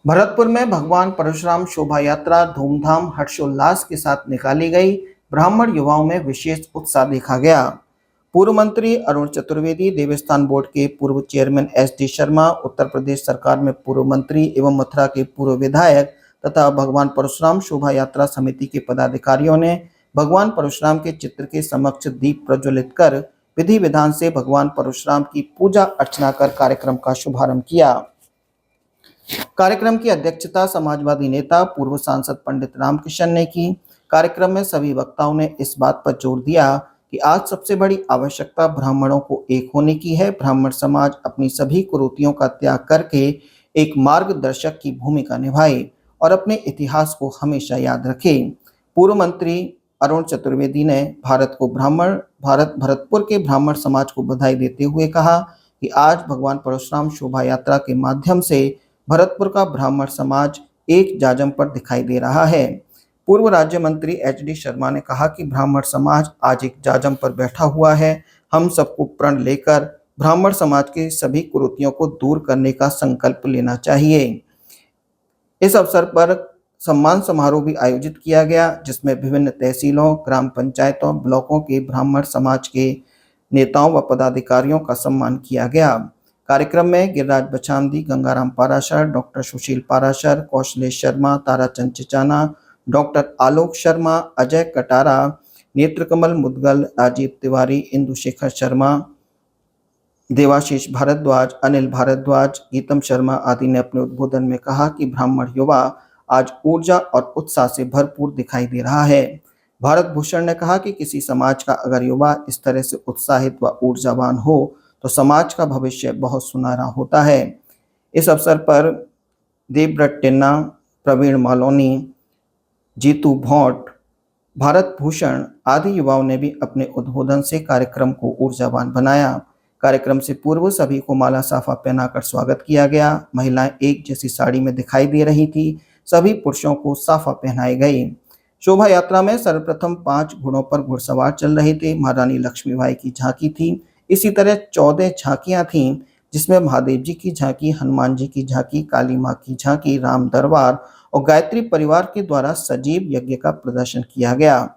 भरतपुर में भगवान परशुराम शोभा यात्रा धूमधाम हर्षोल्लास के साथ निकाली गई। ब्राह्मण युवाओं में विशेष उत्साह देखा गया। पूर्व मंत्री अरुण चतुर्वेदी, देवस्थान बोर्ड के पूर्व चेयरमैन SD शर्मा, उत्तर प्रदेश सरकार में पूर्व मंत्री एवं मथुरा के पूर्व विधायक तथा भगवान परशुराम शोभा यात्रा समिति के पदाधिकारियों ने भगवान परशुराम के चित्र के समक्ष दीप प्रज्वलित कर विधि विधान से भगवान परशुराम की पूजा अर्चना कर कार्यक्रम का शुभारंभ किया। कार्यक्रम की अध्यक्षता समाजवादी नेता पूर्व सांसद पंडित रामकिशन ने की। कार्यक्रम में सभी वक्ताओं ने इस बात पर जोर दिया कि आज सबसे बड़ी आवश्यकता ब्राह्मणों को एक होने की है। ब्राह्मण समाज अपनी सभी कुरीतियों का त्याग करके एक मार्गदर्शक की भूमिका निभाए और अपने इतिहास को हमेशा याद रखे। पूर्व मंत्री अरुण चतुर्वेदी ने भरतपुर के ब्राह्मण समाज को बधाई देते हुए कहा कि आज भगवान परशुराम शोभा यात्रा के माध्यम से भरतपुर का ब्राह्मण समाज एक जाजम पर दिखाई दे रहा है। पूर्व राज्य मंत्री HD शर्मा ने कहा कि ब्राह्मण समाज आज एक जाजम पर बैठा हुआ है। हम सबको प्रण लेकर ब्राह्मण समाज के सभी कुरीतियों को दूर करने का संकल्प लेना चाहिए। इस अवसर पर सम्मान समारोह भी आयोजित किया गया, जिसमें विभिन्न तहसीलों, ग्राम पंचायतों, ब्लॉकों के ब्राह्मण समाज के नेताओं व पदाधिकारियों का सम्मान किया गया। कार्यक्रम में गिरिराज बछामदी, गंगाराम पाराशर, डॉक्टर सुशील पाराशर, कौशलेश शर्मा, ताराचंद चिचाना, डॉक्टर आलोक शर्मा, अजय कटारा, नेत्रकमल मुदगल, राजीव तिवारी, इंदुशेखर शर्मा, देवाशीष भारद्वाज, अनिल भारद्वाज, गीतम शर्मा आदि ने अपने उद्बोधन में कहा कि ब्राह्मण युवा आज ऊर्जा और उत्साह से भरपूर दिखाई दे रहा है। भारत भूषण ने कहा कि किसी समाज का अगर युवा इस तरह से उत्साहित व ऊर्जावान हो तो समाज का भविष्य बहुत सुनहरा होता है। इस अवसर पर देवव्रत टिन्ना, प्रवीण मालोनी, जीतू भौट, भारत भूषण आदि युवाओं ने भी अपने उद्बोधन से कार्यक्रम को ऊर्जावान बनाया। कार्यक्रम से पूर्व सभी को माला साफा पहनाकर स्वागत किया गया। महिलाएं एक जैसी साड़ी में दिखाई दे रही थी। सभी पुरुषों को साफा पहनाए गए। शोभा यात्रा में सर्वप्रथम 5 घोड़ों पर घुड़सवार चल रहे थे। महारानी लक्ष्मीबाई की झांकी थी। इसी तरह 14 झांकियां थीं, जिसमें महादेव जी की झांकी, हनुमान जी की झांकी, काली मां की झांकी, राम दरबार और गायत्री परिवार के द्वारा सजीव यज्ञ का प्रदर्शन किया गया।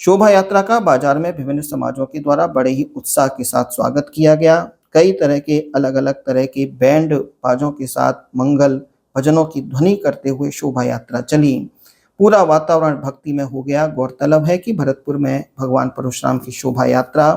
शोभा यात्रा का बाजार में विभिन्न समाजों के द्वारा बड़े ही उत्साह के साथ स्वागत किया गया। कई तरह के अलग-अलग तरह के बैंड बाजों के साथ मंगल भजनों की ध्वनि करते हुए शोभा यात्रा चली। पूरा वातावरण भक्ति में हो गया। गौरतलब है कि भरतपुर में भगवान परशुराम की शोभा यात्रा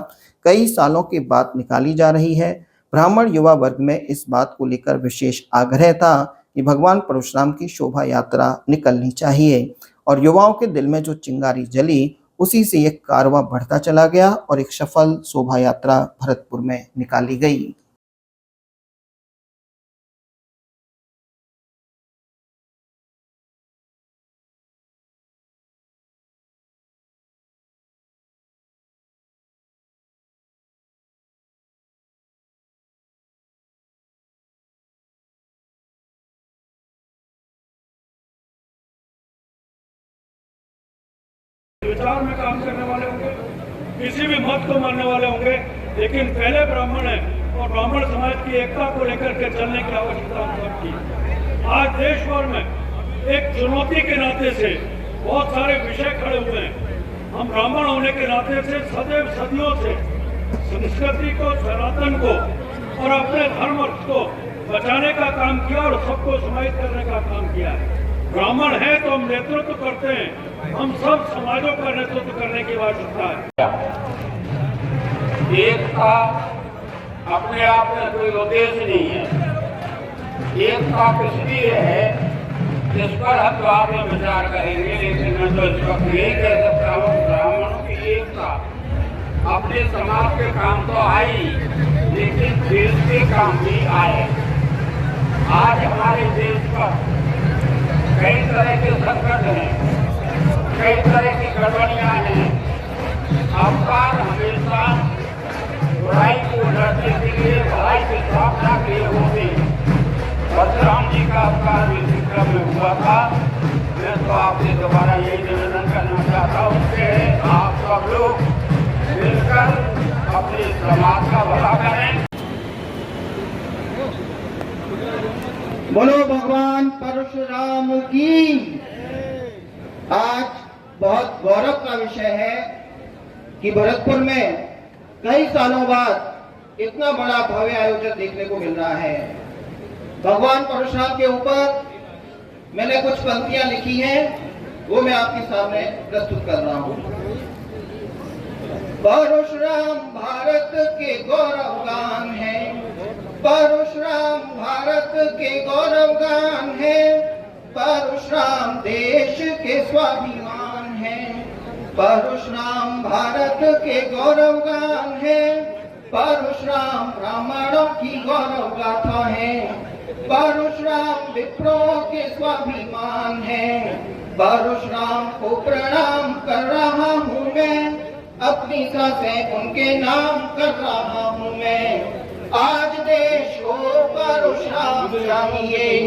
कई सालों के बाद निकाली जा रही है। ब्राह्मण युवा वर्ग में इस बात को लेकर विशेष आग्रह था कि भगवान परशुराम की शोभा यात्रा निकलनी चाहिए और युवाओं के दिल में जो चिंगारी जली, उसी से एक कारवां बढ़ता चला गया और एक सफल शोभा यात्रा भरतपुर में निकाली गई। विचार में काम करने वाले होंगे, किसी भी मत को मानने वाले होंगे, लेकिन पहले ब्राह्मण है और ब्राह्मण समाज की एकता को लेकर के चलने की आवश्यकता हम सबकी। आज देश भर में एक चुनौती के नाते से बहुत सारे विषय खड़े हुए हैं। हम ब्राह्मण होने के नाते से सदैव सदियों से संस्कृति को, सनातन को और अपने धर्म को बचाने का काम किया और सबको समाहित करने का काम किया है। ब्राह्मण है तो हम नेतृत्व करते हैं, हम सब समाजों का नेतृत्व करने की आवश्यकता है। एकता अपने आप में कोई उद्देश्य नहीं है। एकता किस लिए है, जिस पर हम बाद में विचार करेंगे, लेकिन मैं तो इस वक्त यही कह सकता हूँ, ब्राह्मणों की एकता अपने समाज के काम तो आई, लेकिन देश के काम भी आए। आज हमारे देश पर कई तरह के संकट हैं, कई तरह की गड़बड़ियां हैं। अवतार हमेशा बुराई को लड़ने के लिए, भलाई की स्थापना के लिए होते। परशुराम जी का अवतार भी इसी क्रम में हुआ था। मैं तो आपसे दोबारा यही निवेदन करना चाहता हूँ कि आप सब लोग मिलकर अपने समाज का भला करें। बोलो भगवान परशुराम की। आज बहुत गौरव का विषय है कि भरतपुर में कई सालों बाद इतना बड़ा भव्य आयोजन देखने को मिल रहा है। भगवान परशुराम के ऊपर मैंने कुछ पंक्तियां लिखी हैं, वो मैं आपके सामने प्रस्तुत कर रहा हूं। परशुराम भारत के गौरव गान है, परशुराम भारत के गौरव गान है, परशुराम देश के स्वाभिमान है, परशुराम भारत के गौरव गान है, परशुराम ब्राह्मणों की गौरव गाथा है, परशुराम विप्रों के स्वाभिमान है, परशुराम को प्रणाम कर रहा हूँ मैं, अपनी सांसें उनके नाम कर रहा हूँ मैं। आज देश को परशुराम चाहिए।